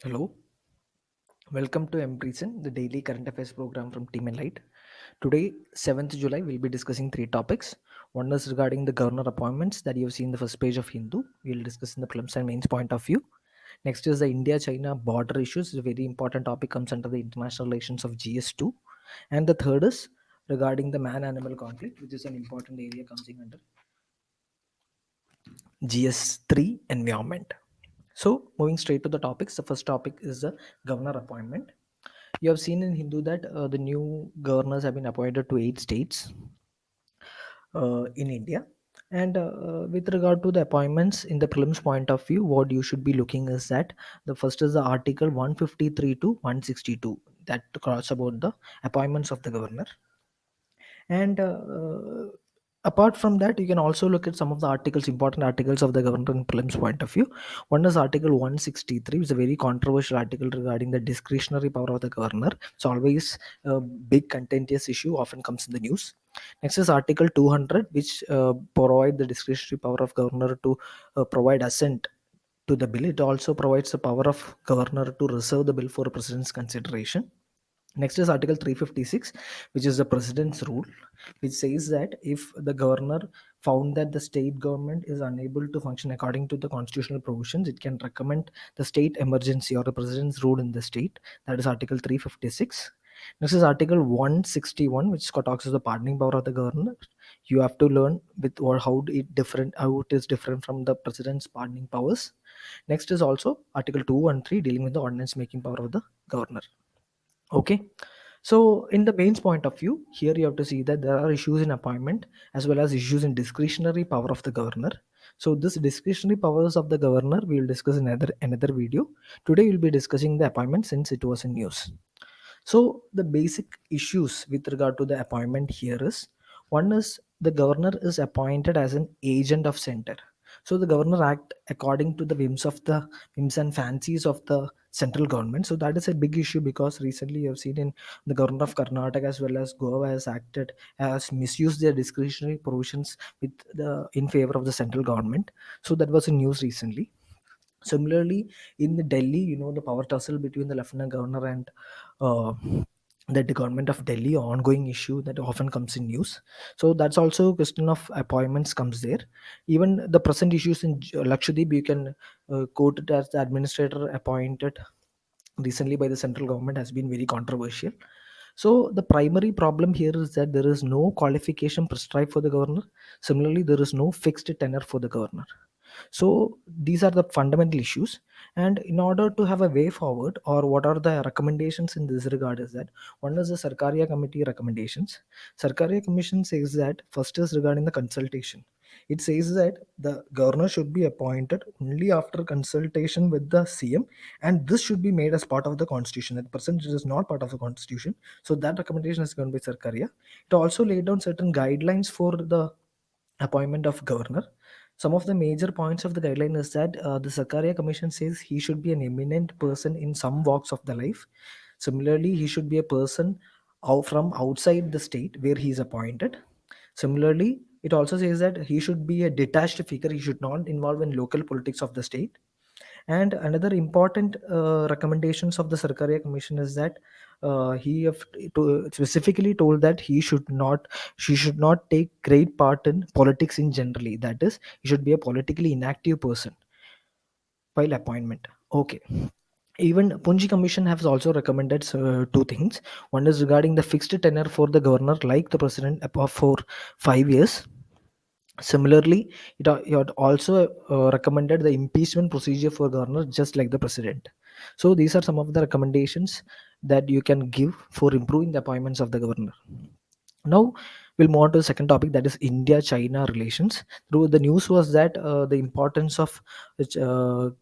Hello, welcome to MPRESEN, the daily current affairs program from Team Enlight. Today, 7th July, we'll be discussing three topics. One is regarding the governor appointments that you've seen the first page of Hindu. We'll discuss in the prelims and mains point of view. Next is the India-China border issues. A very important topic comes under the international relations of GS2. And the third is regarding the man-animal conflict, which is an important area coming under GS3 environment. So, moving straight to the topics, the first topic is the governor appointment. You have seen in Hindu that the new governors have been appointed to 8 states in India. And with regard to the appointments in the prelims point of view, what you should be looking is that the first is the Article 153 to 162 that talks about the appointments of the governor. And apart from that, you can also look at some of the articles, important articles of the governor in prelims point of view. One is Article 163, which is a very controversial article regarding the discretionary power of the governor. It's always a big contentious issue, often comes in the news. Next is Article 200, which provide the discretionary power of governor to provide assent to the bill. It also provides the power of governor to reserve the bill for president's consideration. Next is Article 356, which is the president's rule, which says that if the governor found that the state government is unable to function according to the constitutional provisions, it can recommend the state emergency or the president's rule in the state. That is Article 356. Next is Article 161, which talks of the pardoning power of the governor. You have to learn with or how it is different from the president's pardoning powers. Next is also Article 213, dealing with the ordinance making power of the governor. Okay, so in the mains point of view, here you have to see that there are issues in appointment as well as issues in discretionary power of the governor. So this discretionary powers of the governor we will discuss in another video. Today we'll be discussing the appointment since it was in news. So the basic issues with regard to the appointment here is, one is the governor is appointed as an agent of center. So the governor act according to the whims and fancies of the central government. So that is a big issue because recently you have seen in the governor of Karnataka as well as Goa has misused their discretionary provisions in favor of the central government. So that was in news recently. Similarly, in the Delhi, the power tussle between the lieutenant governor and uh, the government of Delhi, ongoing issue that often comes in news. So that's also a question of appointments comes there. Even the present issues in Lakshadweep, you can quote it as the administrator appointed recently by the central government has been very controversial. So the primary problem here is that there is no qualification prescribed for the governor. Similarly, there is no fixed tenure for the governor. So these are the fundamental issues. And in order to have a way forward, or what are the recommendations in this regard, is that one is the Sarkaria Committee recommendations. Sarkaria Commission says that first is regarding the consultation. It says that the governor should be appointed only after consultation with the CM, and this should be made as part of the constitution. That percentage is not part of the constitution. So that recommendation is given by Sarkaria. It also laid down certain guidelines for the appointment of governor. Some of the major points of the guideline is that the Sarkaria Commission says he should be an eminent person in some walks of the life. Similarly, he should be a person from outside the state where he is appointed. Similarly, it also says that he should be a detached figure. He should not involve in local politics of the state. And another important recommendations of the Sarkaria Commission is that he have specifically told that she should not take great part in politics in generally. That is, he should be a politically inactive person while appointment. Okay. Even Punji Commission has also recommended two things. One is regarding the fixed tenure for the governor, like the president, for 5 years. Similarly, it had also recommended the impeachment procedure for governor, just like the president. So these are some of the recommendations that you can give for improving the appointments of the governor. Now we'll move on to the second topic, that is India-China relations. Through the news was that the importance of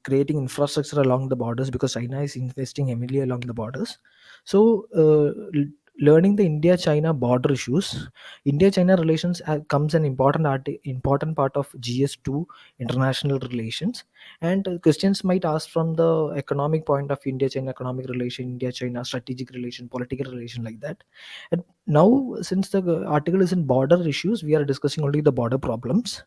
creating infrastructure along the borders, because China is investing heavily along the borders. So Learning the India-China border issues. India-China relations comes an important part of GS2 international relations. And questions might ask from the economic point of India-China economic relation, India-China strategic relation, political relation, like that. And now, since the article is in border issues, we are discussing only the border problems.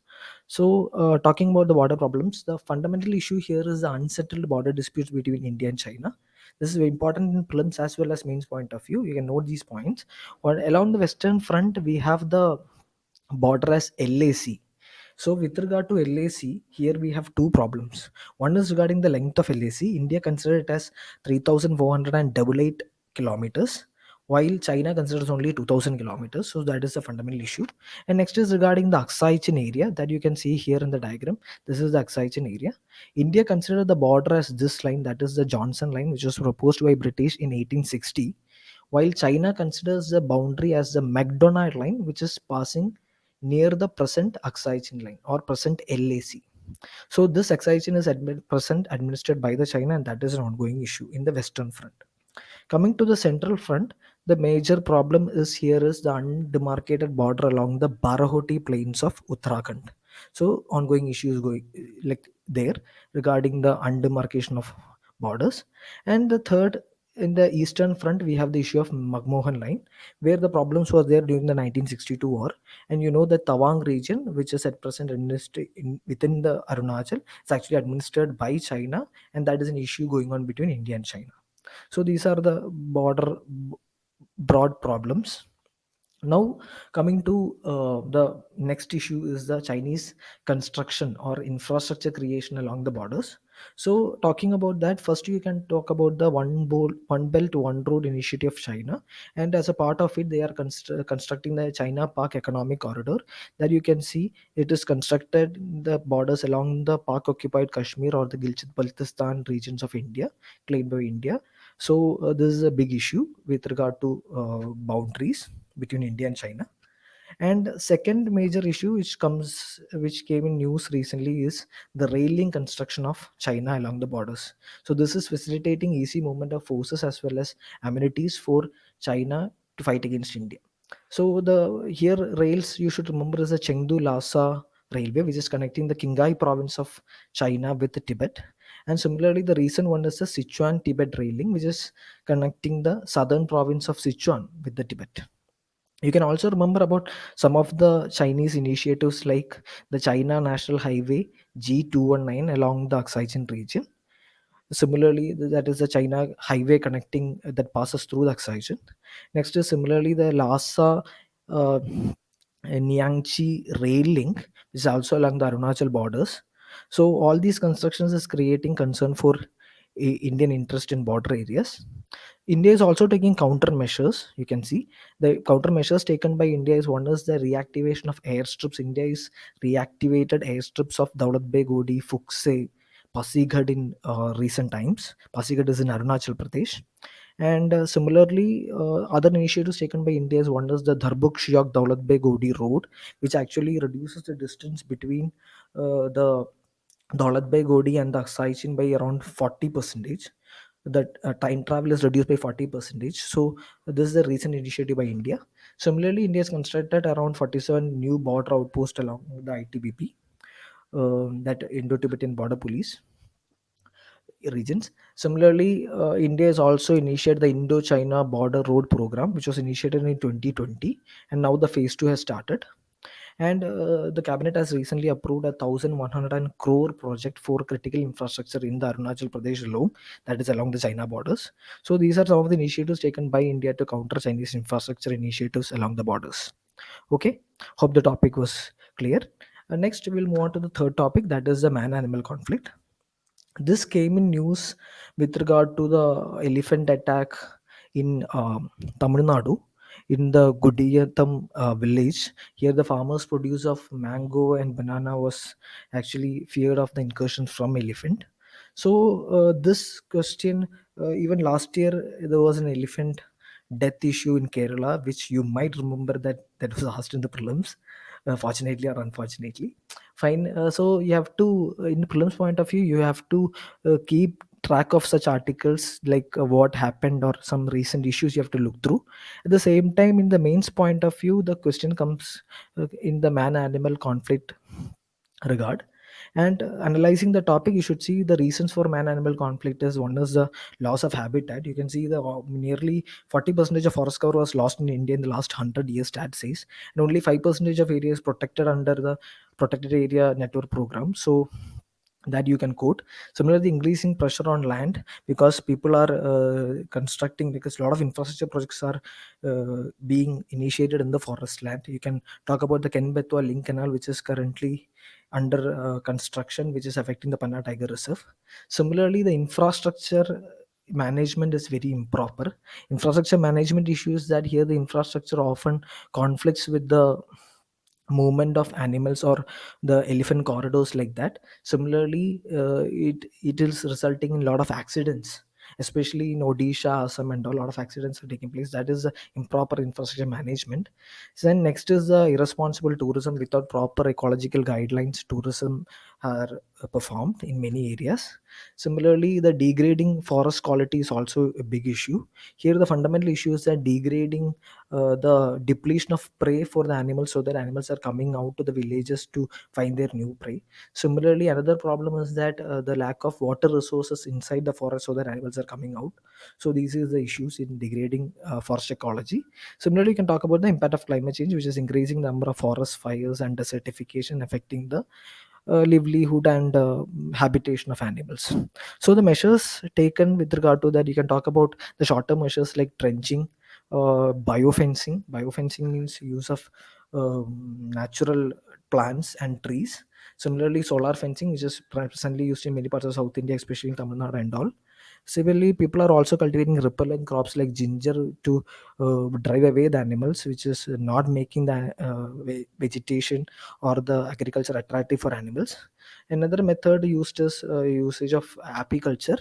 So, talking about the border problems, the fundamental issue here is the unsettled border disputes between India and China. This is very important in prelims as well as mains point of view. You can note these points. Or along the western front, we have the border as LAC. So with regard to LAC, here we have two problems. One is regarding the length of LAC. India considers it as 3,488 kilometers, while China considers only 2,000 kilometers. So that is a fundamental issue. And next is regarding the Aksai Chin area that you can see here in the diagram. This is the Aksai Chin area. India considered the border as this line, that is the Johnson line, which was proposed by British in 1860, while China considers the boundary as the Macdonald line, which is passing near the present Aksai Chin line or present LAC. So this Aksai Chin is present administered by the China, and that is an ongoing issue in the Western Front. Coming to the central front, the major problem is here is the undemarcated border along the Barahoti plains of Uttarakhand. So ongoing issues going like there regarding the undemarcation of borders. And the third, in the eastern front, we have the issue of Magmohan line, where the problems was there during the 1962 war. And you know the Tawang region, which is at present administered within the Arunachal, is actually administered by China, and that is an issue going on between India and China. So these are the broad problems. Now, coming to the next issue is the Chinese construction or infrastructure creation along the borders. So talking about that, first you can talk about the one belt one road initiative of China, and as a part of it they are constructing the China Park economic corridor. That you can see it is constructed in the borders along the Pak occupied Kashmir or the Gilgit Baltistan regions of India, claimed by India. So this is a big issue with regard to boundaries between India and China. And second major issue which came in news recently is the railing construction of China along the borders. So this is facilitating easy movement of forces as well as amenities for China to fight against India. So the here rails you should remember is the Chengdu Lhasa railway, which is connecting the Qinghai province of China with Tibet. And similarly, the recent one is the Sichuan Tibet railing, which is connecting the southern province of Sichuan with the Tibet. You can also remember about some of the Chinese initiatives like the China National Highway G219 along the Aksai Chin region. Similarly, that is the China highway connecting that passes through the Aksai Chin. Next is similarly the Lhasa uh, Nyangchi rail link, which is also along the Arunachal borders. So all these constructions is creating concern for Indian interest in border areas. India is also taking countermeasures. You can see the countermeasures taken by India is one is the reactivation of airstrips. India is reactivated airstrips of Daulat Beg Odi, Fukse, Pasigad in recent times. Pasigad is in Arunachal Pradesh. And similarly, other initiatives taken by India is one is the Dharbuk Shiok Daulat Beg Odi road, which actually reduces the distance between the Daulat Beg Odi and the Aksai Chin by around 40 percentage. That time travel is reduced by 40 percentage. So this is a recent initiative by India. Similarly, India has constructed around 47 new border outposts along the ITBP, that Indo-Tibetan Border Police regions. Similarly, India has also initiated the Indo-China Border Road Program, which was initiated in 2020, and now the phase two has started. And the cabinet has recently approved a 1,100 crore project for critical infrastructure in the Arunachal Pradesh alone, that is along the China borders. So these are some of the initiatives taken by India to counter Chinese infrastructure initiatives along the borders. Okay, hope the topic was clear. Next, we'll move on to the third topic, that is the man-animal conflict. This came in news with regard to the elephant attack in Tamil Nadu, in the Gudiyatham village. Here, the farmers' produce of mango and banana was actually feared of the incursion from elephant. So, this question, even last year, there was an elephant death issue in Kerala, which you might remember that was asked in the prelims. fortunately or unfortunately. Fine. So you have to, in the prelims point of view, you have to keep track of such articles, like what happened or some recent issues you have to look through. At the same time, in the mains point of view, the question comes in the man animal conflict regard. And analyzing the topic, you should see the reasons for man animal conflict. Is one is the loss of habitat. You can see the nearly 40% of forest cover was lost in India in the last 100 years, stat says, and only 5% of area is protected under the protected area network program. So that you can quote. Similarly, increasing pressure on land, because people are constructing, because a lot of infrastructure projects are being initiated in the forest land. You can talk about the Ken Betwa link canal, which is currently under construction, which is affecting the Panna Tiger Reserve. Similarly, the infrastructure management is very improper. Infrastructure management issues, that here the infrastructure often conflicts with the movement of animals or the elephant corridors, like that. Similarly, it is resulting in a lot of accidents, especially in Odisha, Assam, and a lot of accidents are taking place. That is improper infrastructure management. So then next is the irresponsible tourism. Without proper ecological guidelines, tourism are performed in many areas. Similarly, the degrading forest quality is also a big issue. Here the fundamental issue is that degrading, the depletion of prey for the animals, so that animals are coming out to the villages to find their new prey. Similarly, another problem is that the lack of water resources inside the forest, so that animals are coming out. So these are the issues in degrading forest ecology. Similarly, you can talk about the impact of climate change, which is increasing the number of forest fires and desertification, affecting the livelihood and habitation of animals. So the measures taken with regard to that, you can talk about the shorter measures like trenching, biofencing. Biofencing means use of natural plants and trees. Similarly, solar fencing, which is presently used in many parts of South India, especially in Tamil Nadu and all. Similarly, people are also cultivating repellent crops like ginger to drive away the animals, which is not making the vegetation or the agriculture attractive for animals. Another method used is usage of apiculture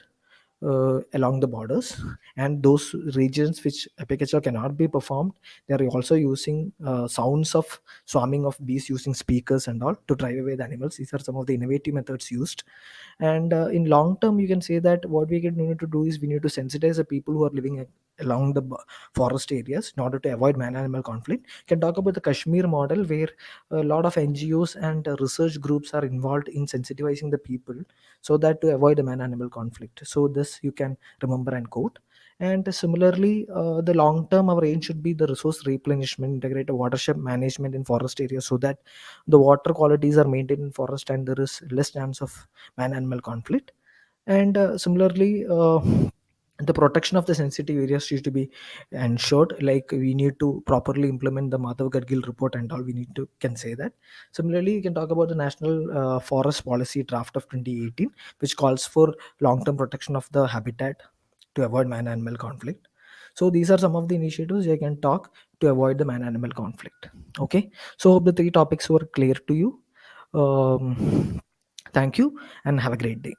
along the borders, and those regions which apiculture cannot be performed, they are also using sounds of swarming of bees using speakers and all to drive away the animals. These are some of the innovative methods used. And in long term, you can say that what need to do is we need to sensitize the people who are living along the forest areas in order to avoid man animal conflict. You can talk about the Kashmir model, where a lot of NGOs and research groups are involved in sensitizing the people, so that to avoid the man animal conflict. So this you can remember and quote. And similarly, the long term, our aim should be the resource replenishment, integrated watershed management in forest areas, so that the water qualities are maintained in forest and there is less chance of man animal conflict. And similarly, the protection of the sensitive areas needs to be ensured. Like we need to properly implement the Madhav Gadgil report and all. We need to can say that. Similarly, you can talk about the National Forest Policy draft of 2018, which calls for long-term protection of the habitat to avoid man-animal conflict. So these are some of the initiatives you can talk to avoid the man-animal conflict. Okay. So hope the three topics were clear to you. Thank you and have a great day.